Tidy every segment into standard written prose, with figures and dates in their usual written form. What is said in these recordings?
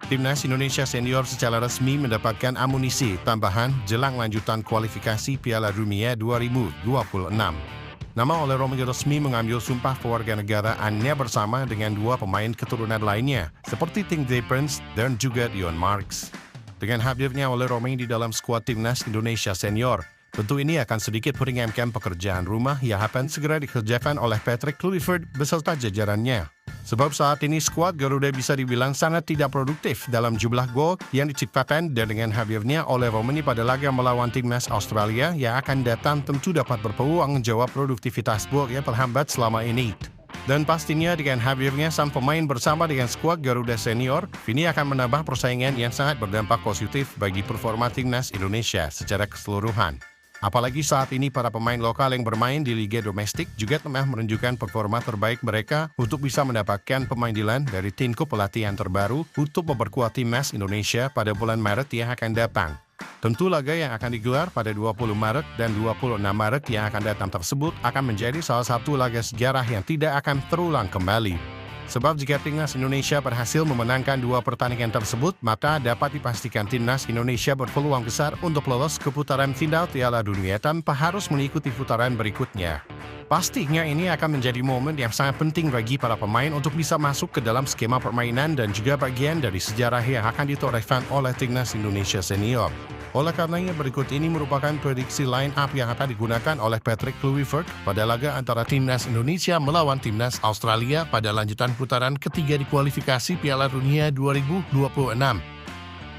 Timnas Indonesia Senior secara resmi mendapatkan amunisi tambahan jelang lanjutan kualifikasi Piala Dunia 2026. Nama Ole Romangi resmi mengambil sumpah kewarganegaraannya bersama dengan dua pemain keturunan lainnya, seperti Ting Jae Prince dan juga Dion Marks. Dengan hadirnya Ole Romangi di dalam skuad Timnas Indonesia Senior, tentu ini akan sedikit meringankan pekerjaan rumah yang akan segera dikerjakan oleh Patrick Kluivert beserta jajarannya. Sebab saat ini skuad Garuda bisa dibilang sangat tidak produktif dalam jumlah gol yang diciptakan, dan dengan hadirnya Ole Romangi pada laga melawan Timnas Australia yang akan datang tentu dapat berpeluang menjawab produktivitas gol yang terhambat selama ini. Dan pastinya dengan hadirnya sang pemain bersama dengan skuad Garuda Senior, ini akan menambah persaingan yang sangat berdampak positif bagi performa Timnas Indonesia secara keseluruhan. Apalagi saat ini para pemain lokal yang bermain di Liga Domestik juga tengah menunjukkan performa terbaik mereka untuk bisa mendapatkan pemanggilan dari timku pelatihan terbaru untuk memperkuat Timnas Indonesia pada bulan Maret yang akan datang. Tentu laga yang akan digelar pada 20 Maret dan 26 Maret yang akan datang tersebut akan menjadi salah satu laga sejarah yang tidak akan terulang kembali. Sebab jika Timnas Indonesia berhasil memenangkan dua pertandingan tersebut, maka dapat dipastikan Timnas Indonesia berpeluang besar untuk lolos ke putaran final Piala Dunia tanpa harus mengikuti putaran berikutnya. Pastinya ini akan menjadi momen yang sangat penting bagi para pemain untuk bisa masuk ke dalam skema permainan dan juga bagian dari sejarah yang akan ditorehkan oleh Timnas Indonesia Senior. Oleh karenanya berikut ini merupakan prediksi line up yang akan digunakan oleh Patrick Kluivert pada laga antara Timnas Indonesia melawan Timnas Australia pada lanjutan putaran ketiga di kualifikasi Piala Dunia 2026.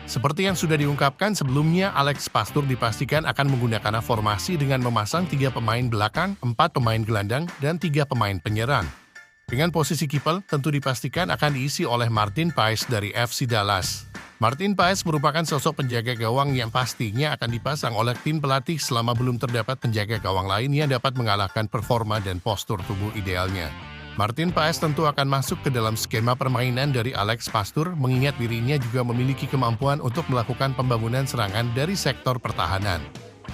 Seperti yang sudah diungkapkan sebelumnya, Alex Pastoor dipastikan akan menggunakan formasi dengan memasang 3 pemain belakang, 4 pemain gelandang, dan 3 pemain penyerang. Dengan posisi kiper tentu dipastikan akan diisi oleh Martin Paes dari FC Dallas. Martin Paes merupakan sosok penjaga gawang yang pastinya akan dipasang oleh tim pelatih selama belum terdapat penjaga gawang lain yang dapat mengalahkan performa dan postur tubuh idealnya. Martin Paes tentu akan masuk ke dalam skema permainan dari Alex Pastoor, mengingat dirinya juga memiliki kemampuan untuk melakukan pembangunan serangan dari sektor pertahanan.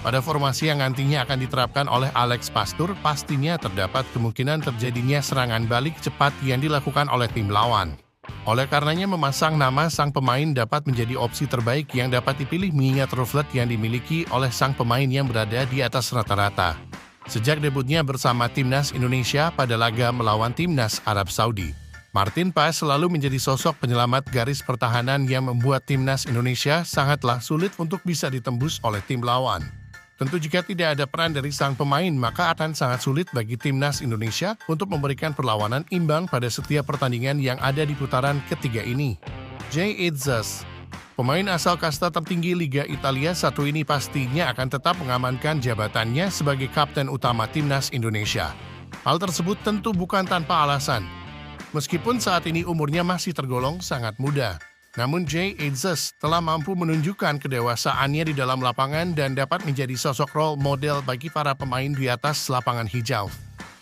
Pada formasi yang nantinya akan diterapkan oleh Alex Pastoor, pastinya terdapat kemungkinan terjadinya serangan balik cepat yang dilakukan oleh tim lawan. Oleh karenanya memasang nama sang pemain dapat menjadi opsi terbaik yang dapat dipilih mengingat ruflet yang dimiliki oleh sang pemain yang berada di atas rata-rata. Sejak debutnya bersama Timnas Indonesia pada laga melawan Timnas Arab Saudi, Martin Paes selalu menjadi sosok penyelamat garis pertahanan yang membuat Timnas Indonesia sangatlah sulit untuk bisa ditembus oleh tim lawan. Tentu jika tidak ada peran dari sang pemain, maka akan sangat sulit bagi Timnas Indonesia untuk memberikan perlawanan imbang pada setiap pertandingan yang ada di putaran ketiga ini. Jay Itzes, pemain asal kasta tertinggi Liga Italia satu ini pastinya akan tetap mengamankan jabatannya sebagai kapten utama Timnas Indonesia. Hal tersebut tentu bukan tanpa alasan. Meskipun saat ini umurnya masih tergolong sangat muda, namun Jay Itzes telah mampu menunjukkan kedewasaannya di dalam lapangan dan dapat menjadi sosok role model bagi para pemain di atas lapangan hijau.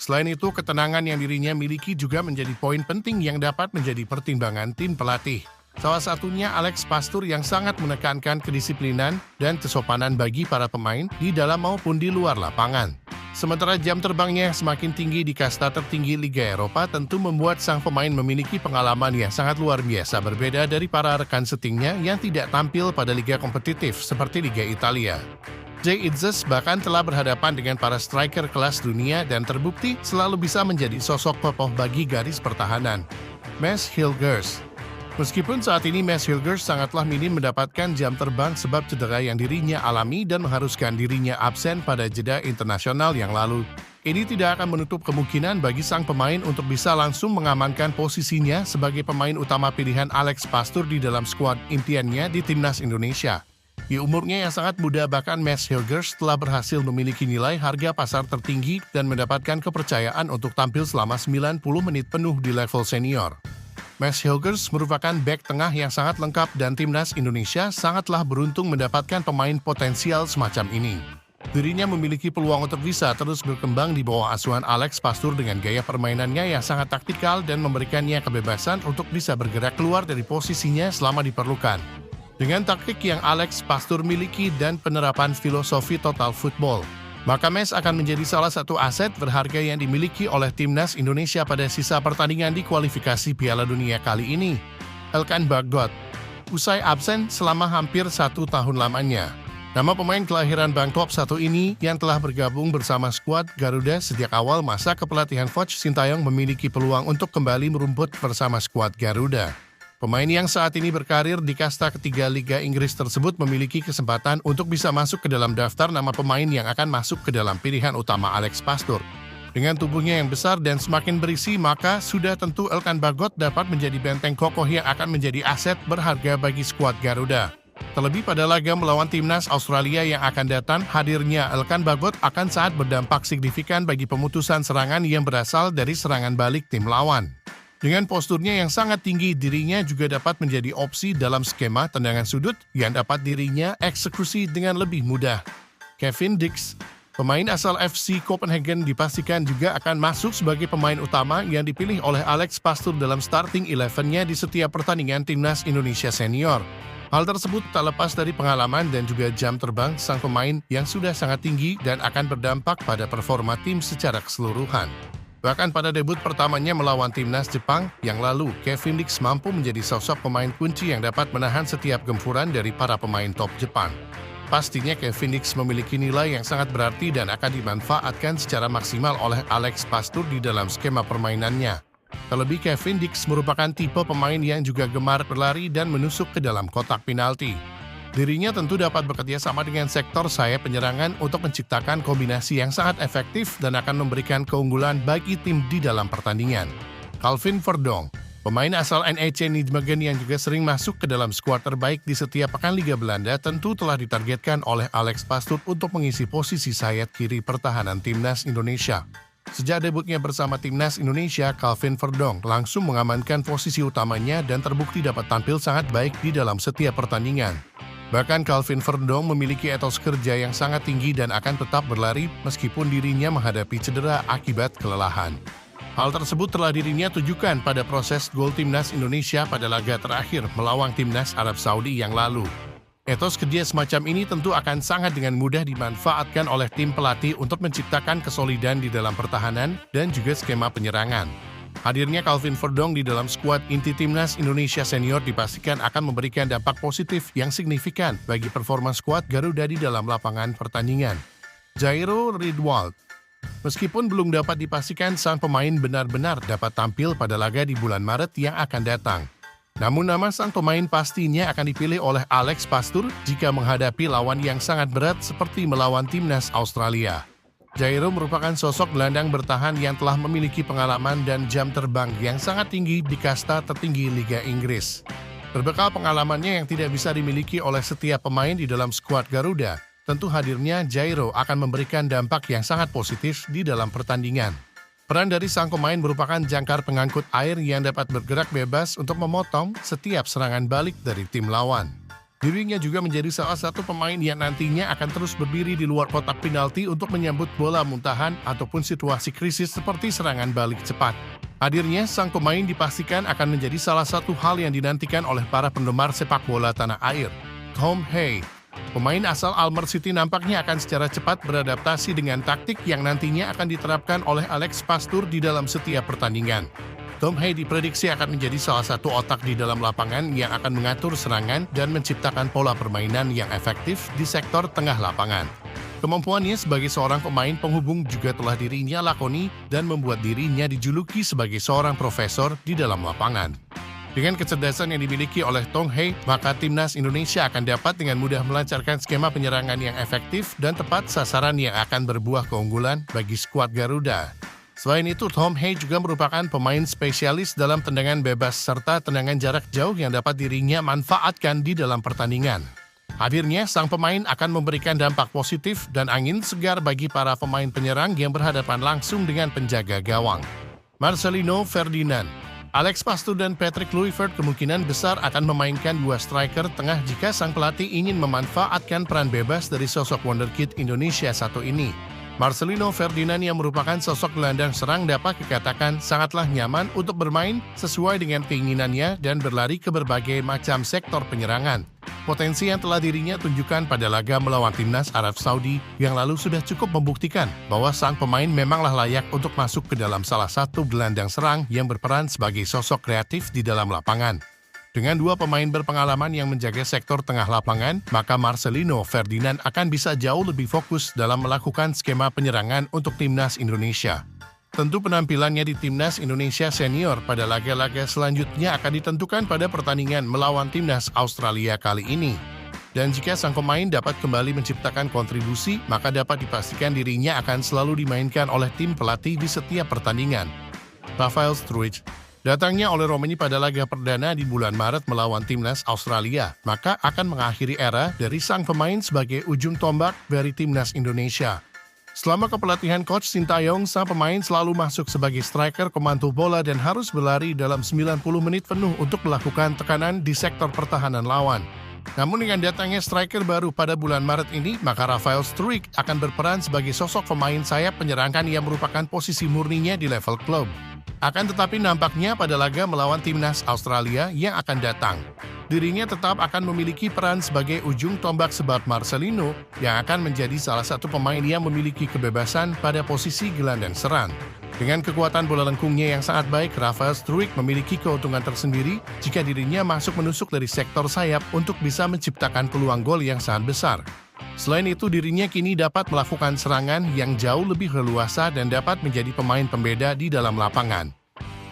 Selain itu, ketenangan yang dirinya miliki juga menjadi poin penting yang dapat menjadi pertimbangan tim pelatih. Salah satunya Alex Pastoor yang sangat menekankan kedisiplinan dan kesopanan bagi para pemain di dalam maupun di luar lapangan. Sementara jam terbangnya semakin tinggi di kasta tertinggi Liga Eropa tentu membuat sang pemain memiliki pengalaman yang sangat luar biasa berbeda dari para rekan setingnya yang tidak tampil pada liga kompetitif seperti Liga Italia. Jay Itzes bahkan telah berhadapan dengan para striker kelas dunia dan terbukti selalu bisa menjadi sosok kokoh bagi garis pertahanan. Mads Hilgers. Meskipun saat ini Mads Hilgers sangatlah minim mendapatkan jam terbang sebab cedera yang dirinya alami dan mengharuskan dirinya absen pada jeda internasional yang lalu, ini tidak akan menutup kemungkinan bagi sang pemain untuk bisa langsung mengamankan posisinya sebagai pemain utama pilihan Alex Pastoor di dalam skuad impiannya di Timnas Indonesia. Di umurnya yang sangat muda, bahkan Mads Hilgers telah berhasil memiliki nilai harga pasar tertinggi dan mendapatkan kepercayaan untuk tampil selama 90 menit penuh di level senior. Mads Hilgers merupakan bek tengah yang sangat lengkap dan Timnas Indonesia sangatlah beruntung mendapatkan pemain potensial semacam ini. Dirinya memiliki peluang untuk bisa terus berkembang di bawah asuhan Alex Pastoor dengan gaya permainannya yang sangat taktikal dan memberikannya kebebasan untuk bisa bergerak keluar dari posisinya selama diperlukan. Dengan taktik yang Alex Pastoor miliki dan penerapan filosofi total football, maka Mads akan menjadi salah satu aset berharga yang dimiliki oleh Timnas Indonesia pada sisa pertandingan di kualifikasi Piala Dunia kali ini. Elkan Bagdad. usai absen selama hampir 1 tahun lamanya. Nama pemain kelahiran Bangkok satu ini yang telah bergabung bersama skuad Garuda sejak awal masa kepelatihan Coach Sintayong memiliki peluang untuk kembali merumput bersama skuad Garuda. Pemain yang saat ini berkarir di kasta ketiga Liga Inggris tersebut memiliki kesempatan untuk bisa masuk ke dalam daftar nama pemain yang akan masuk ke dalam pilihan utama Alex Pastoor. Dengan tubuhnya yang besar dan semakin berisi, maka sudah tentu Elkan Bagot dapat menjadi benteng kokoh yang akan menjadi aset berharga bagi skuad Garuda. Terlebih pada laga melawan timnas Australia yang akan datang, hadirnya Elkan Bagot akan sangat berdampak signifikan bagi pemutusan serangan yang berasal dari serangan balik tim lawan. Dengan posturnya yang sangat tinggi, dirinya juga dapat menjadi opsi dalam skema tendangan sudut yang dapat dirinya eksekusi dengan lebih mudah. Kevin Dix, pemain asal FC Copenhagen, dipastikan juga akan masuk sebagai pemain utama yang dipilih oleh Alex Pastoor dalam starting 11-nya di setiap pertandingan timnas Indonesia senior. Hal tersebut tak lepas dari pengalaman dan juga jam terbang sang pemain yang sudah sangat tinggi dan akan berdampak pada performa tim secara keseluruhan. Bahkan pada debut pertamanya melawan timnas Jepang yang lalu, Kevin Dix mampu menjadi sosok pemain kunci yang dapat menahan setiap gempuran dari para pemain top Jepang. Pastinya Kevin Dix memiliki nilai yang sangat berarti dan akan dimanfaatkan secara maksimal oleh Alex Pastoor di dalam skema permainannya. Terlebih Kevin Dix merupakan tipe pemain yang juga gemar berlari dan menusuk ke dalam kotak penalti. Dirinya tentu dapat bekerja sama dengan sektor sayap penyerangan untuk menciptakan kombinasi yang sangat efektif dan akan memberikan keunggulan bagi tim di dalam pertandingan. Calvin Verdonk, pemain asal NEC Nijmegen yang juga sering masuk ke dalam skuad terbaik di setiap pekan Liga Belanda, tentu telah ditargetkan oleh Alex Pastoor untuk mengisi posisi sayap kiri pertahanan timnas Indonesia. Sejak debutnya bersama timnas Indonesia, Calvin Verdonk langsung mengamankan posisi utamanya dan terbukti dapat tampil sangat baik di dalam setiap pertandingan. Bahkan Calvin Verdonk memiliki etos kerja yang sangat tinggi dan akan tetap berlari meskipun dirinya menghadapi cedera akibat kelelahan. Hal tersebut telah dirinya tujukan pada proses gol timnas Indonesia pada laga terakhir melawan timnas Arab Saudi yang lalu. Etos kerja semacam ini tentu akan sangat dengan mudah dimanfaatkan oleh tim pelatih untuk menciptakan kesolidan di dalam pertahanan dan juga skema penyerangan. Hadirnya Calvin Verdonk di dalam skuad inti timnas Indonesia senior dipastikan akan memberikan dampak positif yang signifikan bagi performa skuad Garuda di dalam lapangan pertandingan. Jairo Riedwald, meskipun belum dapat dipastikan sang pemain benar-benar dapat tampil pada laga di bulan Maret yang akan datang. Namun nama sang pemain pastinya akan dipilih oleh Alex Pastoor jika menghadapi lawan yang sangat berat seperti melawan timnas Australia. Jairo merupakan sosok gelandang bertahan yang telah memiliki pengalaman dan jam terbang yang sangat tinggi di kasta tertinggi Liga Inggris. Berbekal pengalamannya yang tidak bisa dimiliki oleh setiap pemain di dalam skuad Garuda, tentu hadirnya Jairo akan memberikan dampak yang sangat positif di dalam pertandingan. Peran dari sang pemain merupakan jangkar pengangkut air yang dapat bergerak bebas untuk memotong setiap serangan balik dari tim lawan. Dirinya juga menjadi salah satu pemain yang nantinya akan terus berdiri di luar kotak penalti untuk menyambut bola muntahan ataupun situasi krisis seperti serangan balik cepat. Hadirnya sang pemain dipastikan akan menjadi salah satu hal yang dinantikan oleh para penggemar sepak bola tanah air. Tom Hay, pemain asal Almer City, nampaknya akan secara cepat beradaptasi dengan taktik yang nantinya akan diterapkan oleh Alex Pastoor di dalam setiap pertandingan. Tom Hay diprediksi akan menjadi salah satu otak di dalam lapangan yang akan mengatur serangan dan menciptakan pola permainan yang efektif di sektor tengah lapangan. Kemampuannya sebagai seorang pemain penghubung juga telah dirinya lakoni dan membuat dirinya dijuluki sebagai seorang profesor di dalam lapangan. Dengan kecerdasan yang dimiliki oleh Tom Hay, maka timnas Indonesia akan dapat dengan mudah melancarkan skema penyerangan yang efektif dan tepat sasaran yang akan berbuah keunggulan bagi skuad Garuda. Selain itu, Tom Hay juga merupakan pemain spesialis dalam tendangan bebas serta tendangan jarak jauh yang dapat dirinya manfaatkan di dalam pertandingan. Hadirnya sang pemain akan memberikan dampak positif dan angin segar bagi para pemain penyerang yang berhadapan langsung dengan penjaga gawang. Marcelino Ferdinand, Alex Pastoor dan Patrick Kluivert kemungkinan besar akan memainkan dua striker tengah jika sang pelatih ingin memanfaatkan peran bebas dari sosok wonderkid Indonesia satu ini. Marcelino Ferdinand yang merupakan sosok gelandang serang dapat dikatakan sangatlah nyaman untuk bermain sesuai dengan keinginannya dan berlari ke berbagai macam sektor penyerangan. Potensi yang telah dirinya tunjukkan pada laga melawan timnas Arab Saudi yang lalu sudah cukup membuktikan bahwa sang pemain memanglah layak untuk masuk ke dalam salah satu gelandang serang yang berperan sebagai sosok kreatif di dalam lapangan. Dengan dua pemain berpengalaman yang menjaga sektor tengah lapangan, maka Marcelino Ferdinand akan bisa jauh lebih fokus dalam melakukan skema penyerangan untuk timnas Indonesia. Tentu penampilannya di timnas Indonesia senior pada laga-laga selanjutnya akan ditentukan pada pertandingan melawan timnas Australia kali ini. Dan jika sang pemain dapat kembali menciptakan kontribusi, maka dapat dipastikan dirinya akan selalu dimainkan oleh tim pelatih di setiap pertandingan. Rafael Struijk datangnya oleh Romani pada laga perdana di bulan Maret melawan timnas Australia, maka akan mengakhiri era dari sang pemain sebagai ujung tombak dari timnas Indonesia. Selama kepelatihan Coach Sintayong, sang pemain selalu masuk sebagai striker pemantul bola dan harus berlari dalam 90 menit penuh untuk melakukan tekanan di sektor pertahanan lawan. Namun dengan datangnya striker baru pada bulan Maret ini, maka Rafael Struijk akan berperan sebagai sosok pemain sayap penyerangkan yang merupakan posisi murninya di level klub. Akan tetapi nampaknya pada laga melawan timnas Australia yang akan datang, dirinya tetap akan memiliki peran sebagai ujung tombak sebab Marcelino yang akan menjadi salah satu pemain yang memiliki kebebasan pada posisi gelandang serang. Dengan kekuatan bola lengkungnya yang sangat baik, Rafael Struijk memiliki keuntungan tersendiri jika dirinya masuk menusuk dari sektor sayap untuk bisa menciptakan peluang gol yang sangat besar. Selain itu, dirinya kini dapat melakukan serangan yang jauh lebih leluasa dan dapat menjadi pemain pembeda di dalam lapangan.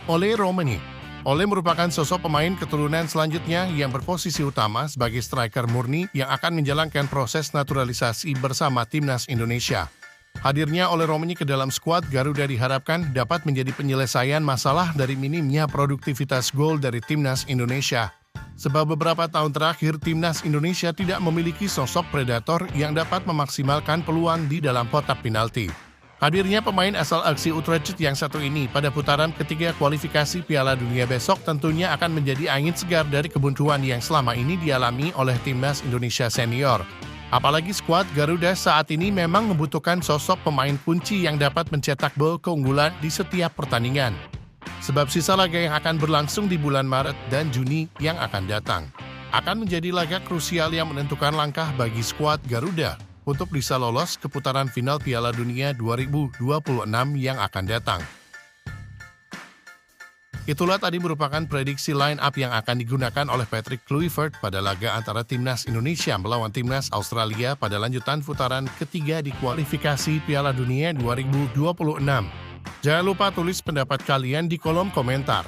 Ole Romani merupakan sosok pemain keturunan selanjutnya yang berposisi utama sebagai striker murni yang akan menjalankan proses naturalisasi bersama timnas Indonesia. Hadirnya Ole Romani ke dalam skuad Garuda diharapkan dapat menjadi penyelesaian masalah dari minimnya produktivitas gol dari timnas Indonesia. Sebab beberapa tahun terakhir, timnas Indonesia tidak memiliki sosok predator yang dapat memaksimalkan peluang di dalam kotak penalti. Hadirnya pemain asal aksi Utrecht yang satu ini pada putaran ketiga kualifikasi Piala Dunia besok tentunya akan menjadi angin segar dari kebuntuan yang selama ini dialami oleh timnas Indonesia senior. Apalagi skuad Garuda saat ini memang membutuhkan sosok pemain kunci yang dapat mencetak gol keunggulan di setiap pertandingan. Sebab sisa laga yang akan berlangsung di bulan Maret dan Juni yang akan datang akan menjadi laga krusial yang menentukan langkah bagi skuad Garuda untuk bisa lolos ke putaran final Piala Dunia 2026 yang akan datang. Itulah tadi merupakan prediksi line up yang akan digunakan oleh Patrick Kluivert pada laga antara timnas Indonesia melawan timnas Australia pada lanjutan putaran ketiga di kualifikasi Piala Dunia 2026. Jangan lupa tulis pendapat kalian di kolom komentar.